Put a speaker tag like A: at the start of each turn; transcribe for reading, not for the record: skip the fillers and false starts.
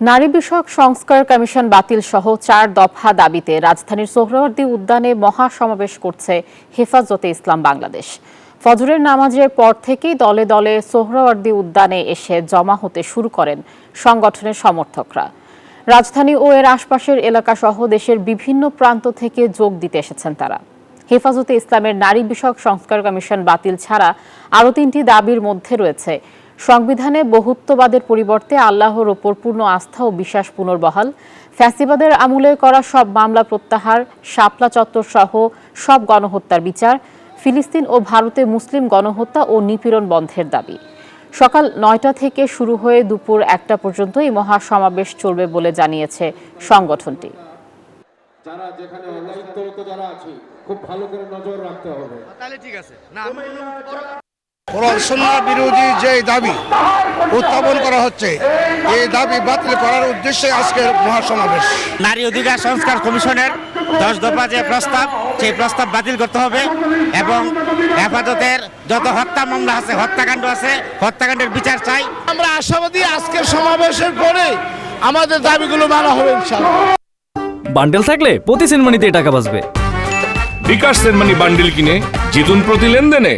A: নারী বিষয়ক সংস্কার কমিশন বাতিল সহ 4 দফা দাবিতে রাজধানীর সোহরাওয়ার্দী উদ্যানে মহাসমাবেশ করছে হেফাজতে ইসলাম বাংলাদেশ। ফজরের নামাজের পর থেকেই দলে দলে সোহরাওয়ার্দী উদ্যানে এসে জমা হতে শুরু করেন সংগঠনের সমর্থকরা। রাজধানী ও এর আশপাশের এলাকা সহ দেশের বিভিন্ন প্রান্ত থেকে যোগ দিতে এসেছেন তারা। হেফাজতে ইসলামের নারী বিষয়ক সংস্কার কমিশন বাতিল ছাড়া আরও 3টি দাবির মধ্যে রয়েছে সংবিধানে বহুত্ববাদের পরিবর্তে আল্লাহর ওপর পূর্ণ আস্থা ও বিশ্বাস পুনর্বহাল, ফ্যাসিবাদের আমলে করা সব মামলা প্রত্যাহার, শাপলা চত্বর সহ সব গণহত্যার বিচার, ফিলিস্তিন ও ভারতে মুসলিম গণহত্যা ও নিপীড়ন বন্ধের দাবি। সকাল 9টা থেকে শুরু হয়ে দুপুর 1টা পর্যন্ত এই মহাসমাবেশ চলবে বলে জানিয়েছে সংগঠনটি।
B: যারা যেখানে অদায়িত্বরত যারা আছে খুব ভালো করে নজর রাখতে হবে।
C: তাহলে ঠিক আছে না
D: কোরআন সুন্নাহ বিরোধী যে দাবি উত্থাপন করা হচ্ছে এই দাবি বাতিল করার উদ্দেশ্যে আজকের মহাসমাবেশ।
C: নারী অধিকার সংস্কার কমিশনের 10 দফা যে প্রস্তাব সেই প্রস্তাব বাতিল করতে হবে এবং হেফাজতের যত হত্যা মামলা আছে, হত্যাকাণ্ড আছে, হত্যাকাণ্ডের বিচার চাই।
D: আমরা আশাবাদী আজকের সমাবেশের পরে আমাদের দাবিগুলো মানা হবে ইনশাআল্লাহ।
E: বান্ডেল থাকলে প্রতি সেনমানিতে টাকা বাঁচবে।
F: বিকাশ সেনমানি বান্ডেল কিনে জিতুন প্রতি লেনদেনে।